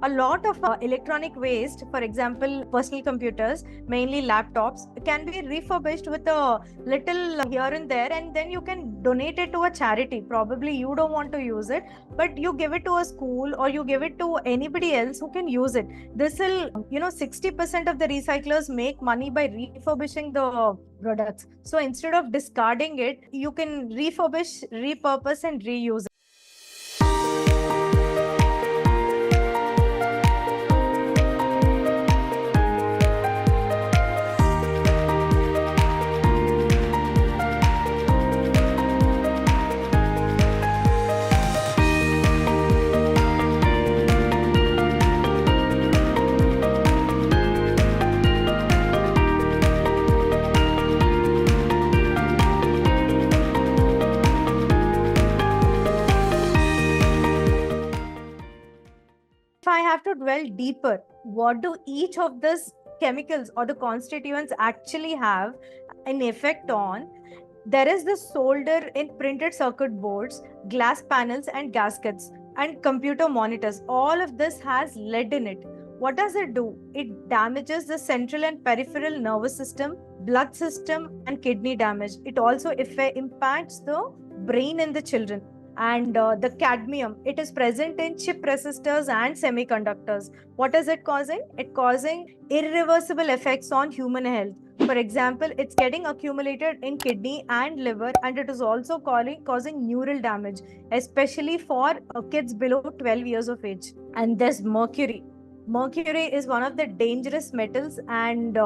A lot of electronic waste, for example, personal computers, mainly laptops, can be refurbished with a little here and there, and then you can donate it to a charity. Probably you don't want to use it, but you give it to a school or you give it to anybody else who can use it. This will, 60% of the recyclers make money by refurbishing the products. So instead of discarding it, you can refurbish, repurpose, and reuse it. If I have to dwell deeper, what do each of these chemicals or the constituents actually have an effect on? There is the solder in printed circuit boards, glass panels and gaskets, and computer monitors. All of this has lead in it. What does it do? It damages the central and peripheral nervous system, blood system, and kidney damage. It also impacts the brain in the children. And the cadmium, it is present in chip resistors and semiconductors. What is it causing? It causing irreversible effects on human health. For example, it's getting accumulated in kidney and liver, and it is also causing neural damage, especially for kids below 12 years of age. And there's mercury. Mercury is one of the dangerous metals, and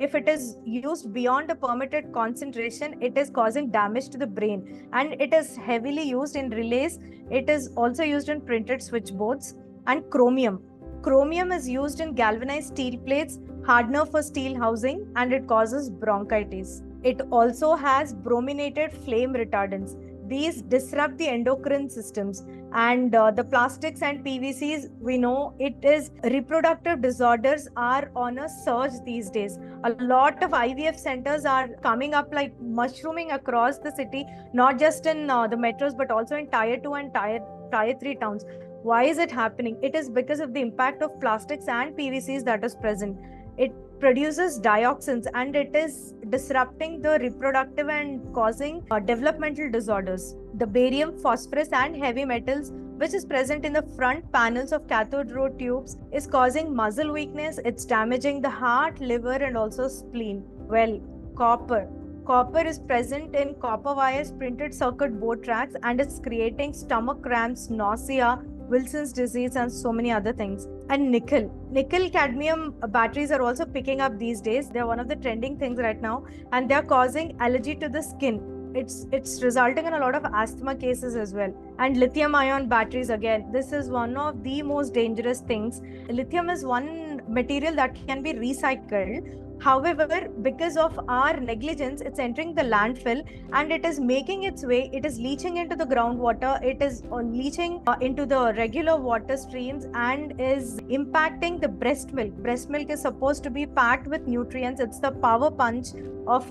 if it is used beyond a permitted concentration, it is causing damage to the brain. And it is heavily used in relays. It is also used in printed switchboards. And chromium. Chromium is used in galvanized steel plates, hardener for steel housing, and it causes bronchitis. It also has brominated flame retardants. These disrupt the endocrine systems. And the plastics and PVCs, we know it is reproductive disorders are on a surge these days. A lot of IVF centers are coming up like mushrooming across the city, not just in the metros, but also in tier 2 and tier 3 towns. Why is it happening? It is because of the impact of plastics and PVCs that is present. It produces dioxins, and it is disrupting the reproductive and causing developmental disorders. The barium, phosphorus, and heavy metals, which is present in the front panels of cathode ray tubes, is causing muscle weakness. It's damaging the heart, liver, and also spleen. Well, copper. Copper is present in copper wires, printed circuit board tracks, and it's creating stomach cramps, nausea, Wilson's disease, and so many other things. And nickel. Nickel cadmium batteries are also picking up these days. They're one of the trending things right now, and they're causing allergy to the skin. It's resulting in a lot of asthma cases as well. And lithium ion batteries, again, this is one of the most dangerous things. Lithium is one material that can be recycled. However, because of our negligence, it's entering the landfill and it is making its way, it is leaching into the groundwater, it is leaching into the regular water streams and is impacting the breast milk. Breast milk is supposed to be packed with nutrients. It's the power punch of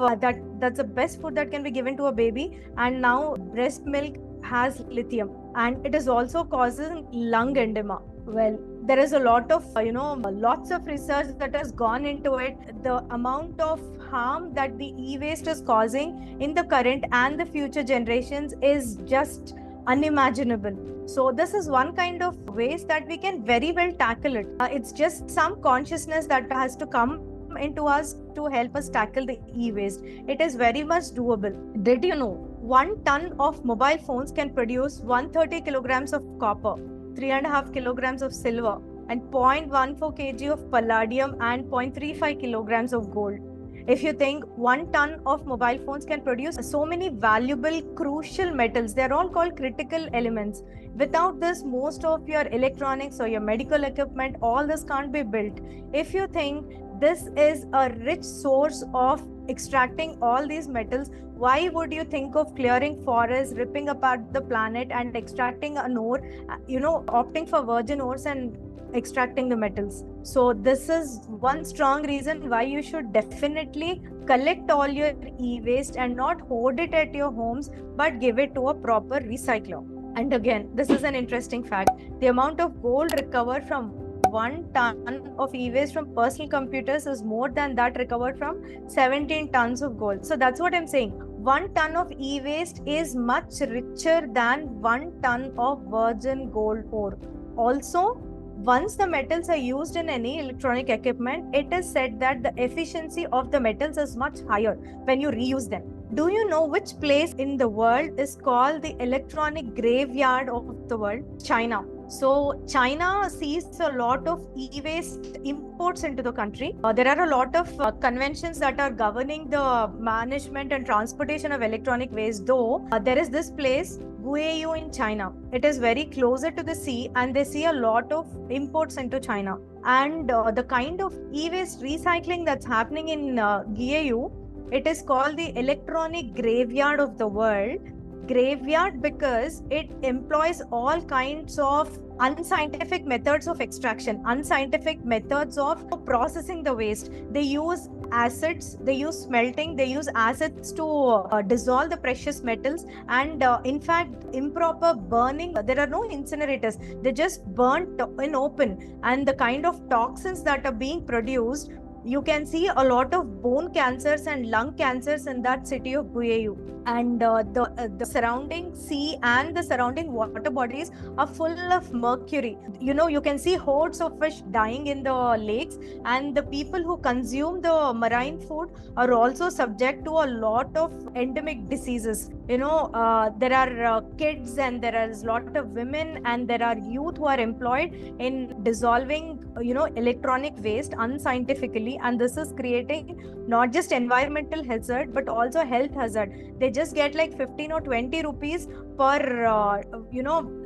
that's the best food that can be given to a baby. And now breast milk has lithium, and it is also causing lung edema. Well, there is a lot of, lots of research that has gone into it. The amount of harm that the e-waste is causing in the current and the future generations is just unimaginable. So this is one kind of waste that we can very well tackle it. It's just some consciousness that has to come into us to help us tackle the e-waste. It is very much doable. Did you know 1 ton of mobile phones can produce 130 kilograms of copper, 3.5 kilograms of silver, and 0.14 kg of palladium and 0.35 kilograms of gold? If you think 1 ton of mobile phones can produce so many valuable, crucial metals, they're all called critical elements. Without this, most of your electronics or your medical equipment, all this can't be built. If you think this is a rich source of extracting all these metals, why would you think of clearing forests, ripping apart the planet and extracting an ore, opting for virgin ores and extracting the metals? So this is one strong reason why you should definitely collect all your e-waste and not hoard it at your homes, but give it to a proper recycler. And again, this is an interesting fact. The amount of gold recovered from 1 ton of e-waste from personal computers is more than that recovered from 17 tons of gold. So that's what I'm saying. 1 ton of e-waste is much richer than 1 ton of virgin gold ore. Also, once the metals are used in any electronic equipment, it is said that the efficiency of the metals is much higher when you reuse them. Do you know which place in the world is called the electronic graveyard of the world? China. So China sees a lot of e-waste imports into the country. There are a lot of conventions that are governing the management and transportation of electronic waste, though there is this place, Guiyou in China. It is very closer to the sea and they see a lot of imports into China. And the kind of e-waste recycling that's happening in Guiyou, it is called the electronic graveyard of the world. Graveyard because it employs all kinds of unscientific methods of extraction, unscientific methods of processing the waste. They use acids, they use smelting, they use acids to dissolve the precious metals, and in fact improper burning. There are no incinerators, they just burnt in open, and the kind of toxins that are being produced, you can see a lot of bone cancers and lung cancers in that city of Guiyou. And the surrounding sea and the surrounding water bodies are full of mercury. You know, you can see hordes of fish dying in the lakes, and the people who consume the marine food are also subject to a lot of endemic diseases. You know, there are kids and there are a lot of women and there are youth who are employed in dissolving, electronic waste unscientifically, and this is creating not just environmental hazard but also health hazard. They just get like 15 or 20 rupees per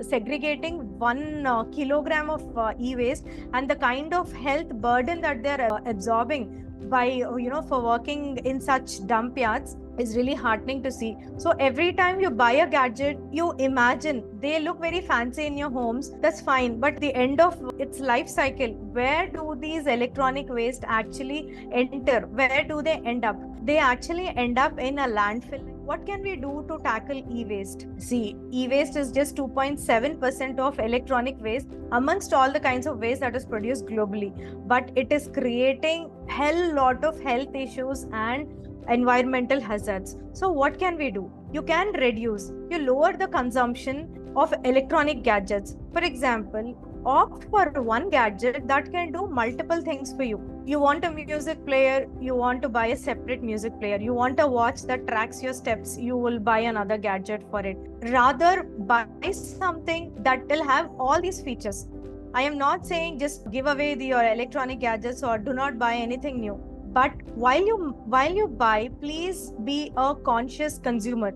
segregating 1 kilogram of e-waste, and the kind of health burden that they're absorbing by for working in such dump yards is really heartening to see. So every time you buy a gadget, you imagine they look very fancy in your homes, that's fine, but the end of its life cycle, where do these electronic waste actually enter? Where do they end up? They actually end up in a landfill. What can we do to tackle e-waste? See, e-waste is just 2.7% of electronic waste amongst all the kinds of waste that is produced globally, but it is creating hell lot of health issues and environmental hazards. So what can we do? You can reduce, you lower the consumption of electronic gadgets. For example, opt for one gadget that can do multiple things for you. You want a music player, you want to buy a separate music player. You want a watch that tracks your steps, you will buy another gadget for it. Rather, buy something that will have all these features. I am not saying just give away your electronic gadgets or do not buy anything new. But while you buy, please be a conscious consumer.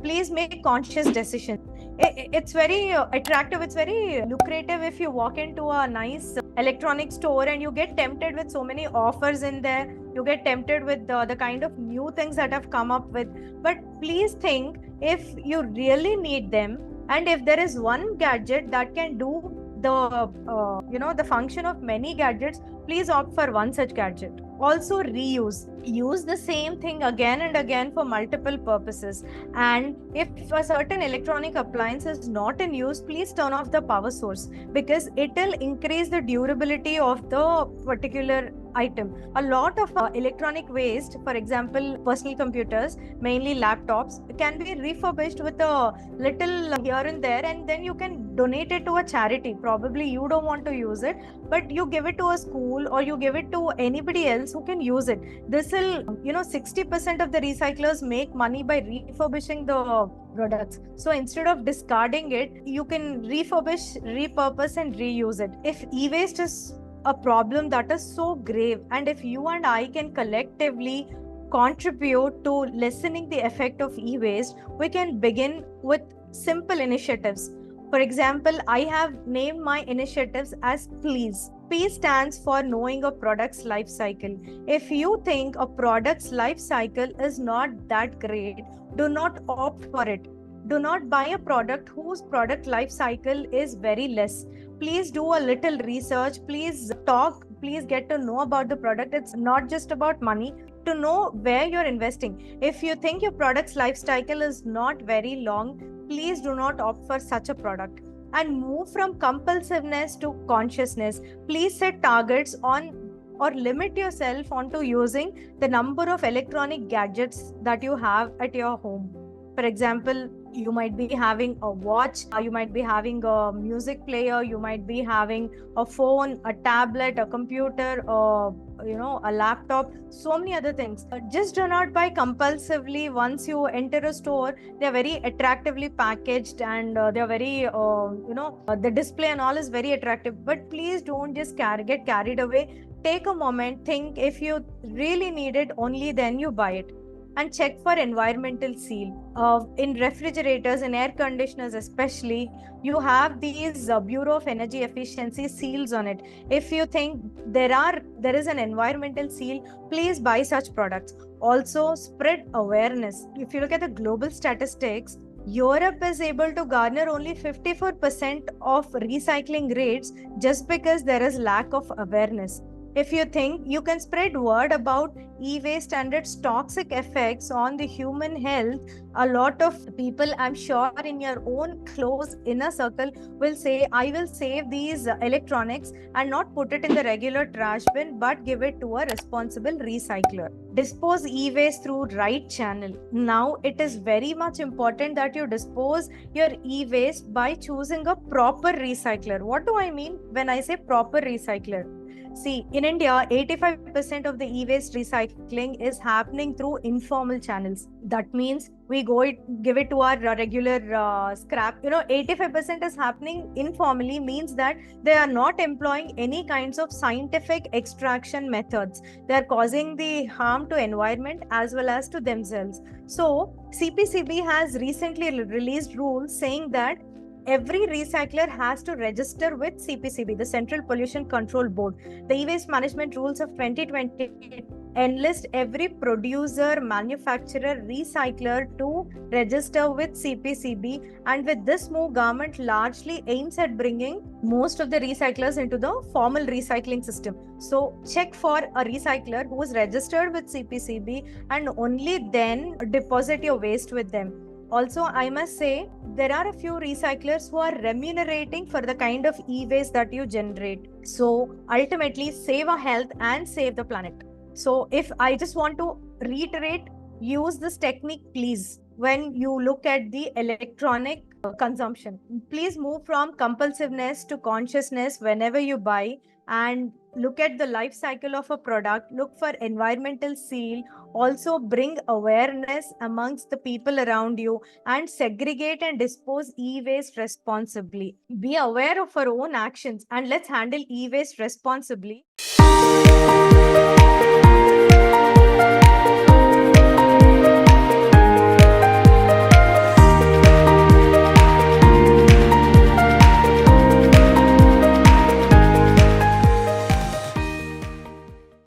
Please make conscious decisions. It's very attractive, it's very lucrative if you walk into a nice electronic store and you get tempted with so many offers in there. You get tempted with the kind of new things that have come up with. But please think if you really need them, and if there is one gadget that can do the function of many gadgets, please opt for one such gadget. Also, use the same thing again and again for multiple purposes. And if a certain electronic appliance is not in use, please turn off the power source, because it will increase the durability of the particular item. A lot of electronic waste, for example personal computers, mainly laptops, can be refurbished with a little here and there, and then you can donate it to a charity. Probably you don't want to use it, but you give it to a school or you give it to anybody else who can use it. This will 60% of the recyclers make money by refurbishing the products. So instead of discarding it, you can refurbish, repurpose and reuse it. If e-waste is a problem that is so grave, and if you and I can collectively contribute to lessening the effect of e-waste, we can begin with simple initiatives. For example, I have named my initiatives as PLEASE. P stands for knowing a product's life cycle. If you think a product's life cycle is not that great, do not opt for it. Do not buy a product whose product life cycle is very less. Please do a little research. Please talk. Please get to know about the product. It's not just about money. To know where you're investing. If you think your product's life cycle is not very long, please do not opt for such a product. and move from compulsiveness to consciousness. Please set targets on or limit yourself onto using the number of electronic gadgets that you have at your home. For example, you might be having a watch, you might be having a music player, you might be having a phone, a tablet, a computer, a laptop, so many other things. Just do not buy compulsively. Once you enter a store, they're very attractively packaged, and they're very the display and all is very attractive, but please don't just get carried away. Take a moment, think. If you really need it, only then you buy it. And check for environmental seal. In refrigerators, in air conditioners especially, you have these Bureau of Energy Efficiency seals on it. If you think there is an environmental seal, please buy such products. Also, spread awareness. If you look at the global statistics, Europe is able to garner only 54% of recycling rates just because there is lack of awareness. If you think you can spread word about e-waste and its toxic effects on the human health, a lot of people, I'm sure in your own close inner circle, will say, I will save these electronics and not put it in the regular trash bin, but give it to a responsible recycler. Dispose e-waste through right channel. Now it is very much important that you dispose your e-waste by choosing a proper recycler. What do I mean when I say proper recycler? See, in India, 85% of the e-waste recycling is happening through informal channels. That means we give it to our regular scrap. 85% is happening informally, means that they are not employing any kinds of scientific extraction methods. They are causing the harm to environment as well as to themselves. So, CPCB has recently released rules saying that every recycler has to register with CPCB, the Central Pollution Control Board. The e-waste management rules of 2020 enlist every producer, manufacturer, recycler to register with CPCB. And with this move, government largely aims at bringing most of the recyclers into the formal recycling system. So check for a recycler who is registered with CPCB and only then deposit your waste with them. Also, I must say, there are a few recyclers who are remunerating for the kind of e-waste that you generate. So ultimately, save our health and save the planet. So if I just want to reiterate, use this technique, please. When you look at the electronic consumption, please move from compulsiveness to consciousness whenever you buy, and look at the life cycle of a product, look for environmental seal, also bring awareness amongst the people around you, and segregate and dispose e-waste responsibly. Be aware of our own actions and let's handle e-waste responsibly.